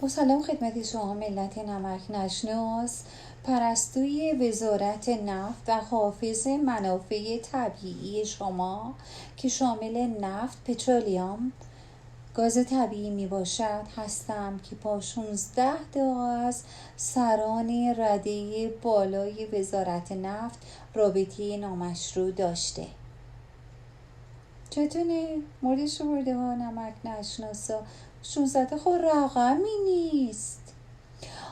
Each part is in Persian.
با سلام خدمت شما ملت نمک نشناس، پرستوی وزارت نفت و حافظ منافع طبیعی شما که شامل نفت، پترولیوم، گاز طبیعی می باشد هستم که با 16 تا از سران رده بالای وزارت نفت رابطه نامشروع داشته. چطوره؟ موردش برده ها نمک نشناسا 16 خب رقمی نیست.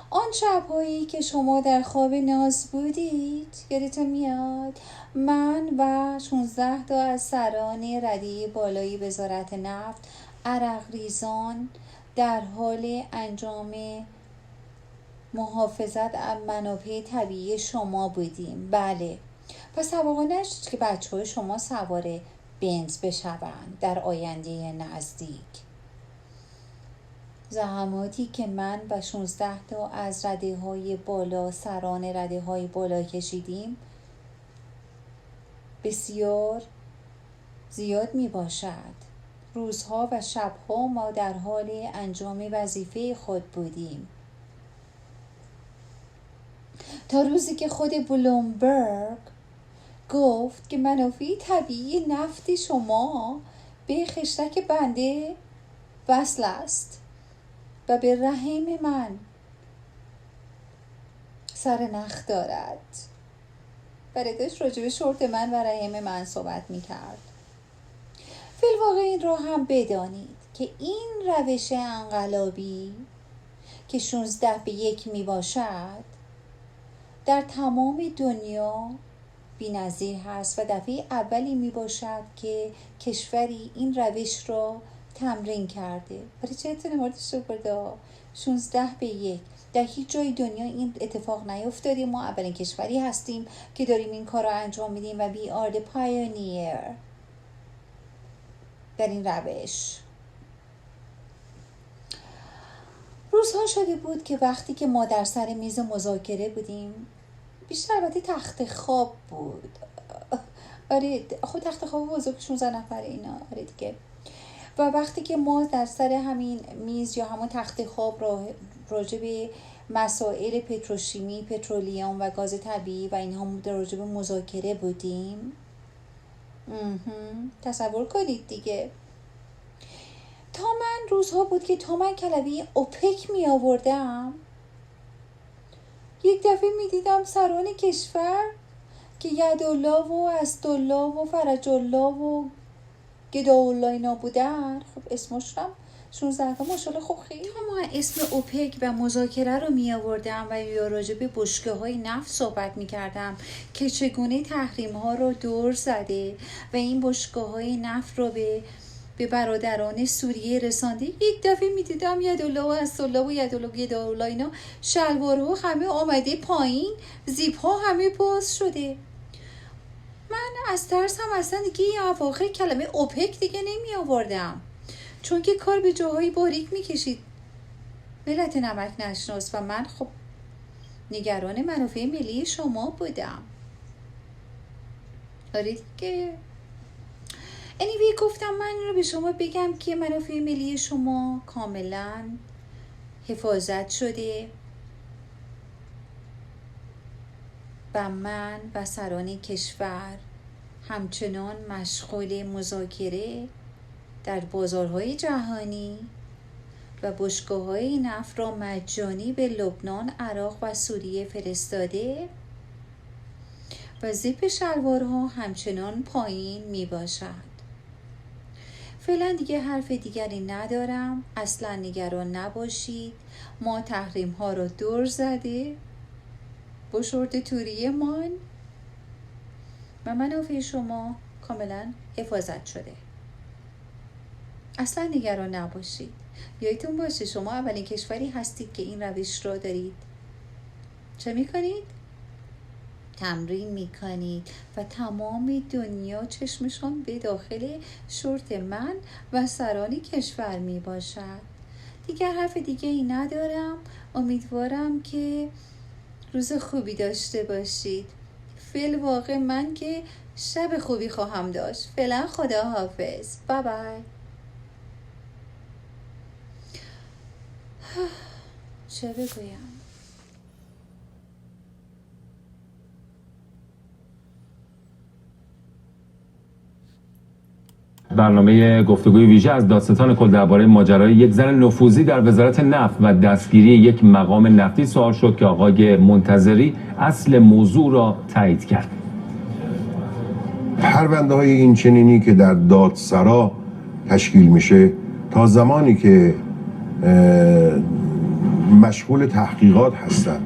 آن شب‌هایی که شما در خواب ناز بودید یادتون میاد من و 16 تا از سران رده بالای وزارت نفت عرق ریزان در حال انجام محافظت از منابع طبیعی شما بودیم. بله، پس هواها نشد که بچه‌های شما سوار بنز بشوند در آینده نزدیک. زحماتی که من و 16 تا از رده های بالا سران رده های بالا کشیدیم بسیار زیاد می باشد. روزها و شبها ما در حال انجام وظیفه خود بودیم تا روزی که خود بلومبرگ گفت که منافع طبیعی نفت شما به خشتک بنده وصل است و به رحم من سر نخ دارد. داشت راجع به شورت من و رحم من صحبت می کرد. فی الواقع این را هم بدانید که این روش انقلابی که 16-1 می باشد در تمام دنیا بی‌نظیر هست و دفعه اولی می باشد که کشوری این روش را تمرین کرده. برای چه موردش رو برده 16-1 در هیچ جای دنیا این اتفاق نیفتاده. ما اولین کشوری هستیم که داریم این کار را انجام میدیم و we are the pioneer در این روش. روزها شده بود که وقتی که ما در سر میز مذاکره بودیم، بیشتر البته تخت خواب بود. آره خود تخت خواب بزرگ 16 نفر اینا. آره دیگه. و وقتی که ما در سر همین میز یا همون تخت خواب راجع به مسائل پتروشیمی، پترولیوم و گاز طبیعی و اینها راجع به مذاکره بودیم، تصور کنید دیگه. تا من روزها بود که تا من کلمه اوپک می آوردم یک دفعه می دیدم سران کشور که یدالله و اسدالله و فرجالله و گداالله اینا بودن، خب اسمشم 16 تا ماشاءالله. خب خیلی ما اسم اوپک و مذاکره رو می آوردم و یا راجع به بشکه‌های نفت صحبت می کردم که چگونه تحریم ها رو دور زده و این بشکه‌های نفت رو به برادران سوریه رسانده. یک دفعه می دیدم یدالله و اسدالله و یدالله و گداالله اینا شلوارها همه آمده پایین، زیپ ها همه باز شده. من از ترس هم اصلا دیگه این اواخر کلمه اوپک دیگه نمی آوردم، چون که کار به جاهای باریک می کشید ملت نمک نشناس و من خب نگران منافع ملی شما بودم. آره دیگه. anyway گفتم من این رو به شما بگم که منافع ملی شما کاملا حفاظت شده و من و سران کشور همچنان مشغول مذاکره در بازارهای جهانی و بشکه‌های نفت را مجانی به لبنان، عراق و سوریه فرستاده و زیپ شلوارها همچنان پایین می باشد. فعلا دیگه حرف دیگری ندارم. اصلا نگران نباشید. ما تحریم ها را دور زده با شورت توریه من و منافع شما کاملا حفاظت شده. اصلا نگران نباشید. یادتون باشه شما اولین کشوری هستید که این روش را دارید چه میکنید؟ تمرین میکنید و تمام دنیا چشمشون به داخل شورت من و سران کشور میباشد. دیگر حرف دیگه ای ندارم. امیدوارم که روز خوبی داشته باشید. فی الواقع من که شب خوبی خواهم داشت. فعلا خدا حافظ. بای بای. چه بگویم؟ برنامه گفتگوی ویژه از دادستان کل درباره ماجرای یک زن نفوذی در وزارت نفت و دستگیری یک مقام نفتی سوال شد که آقای منتظری اصل موضوع را تایید کرد. پرونده های این چنینی که در دادسرا تشکیل میشه تا زمانی که مشغول تحقیقات هستن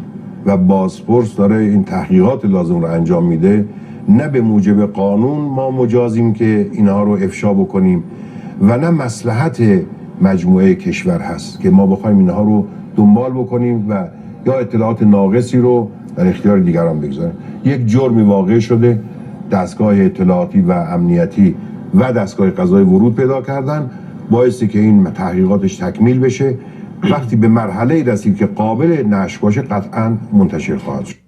و بازپرس داره این تحقیقات لازم رو انجام میده، نه به موجب قانون ما مجازیم که اینها رو افشا بکنیم و نه مصلحت مجموعه کشور هست که ما بخوایم اینها رو دنبال بکنیم و یا اطلاعات ناقصی رو در اختیار دیگران بگذاریم. یک جرمی واقع شده، دستگاه اطلاعاتی و امنیتی و دستگاه قضایی ورود پیدا کردن، باعثی که این تحقیقاتش تکمیل بشه. وقتی به مرحله رسید که قابل نشر باشه قطعاً منتشر خواهد شد.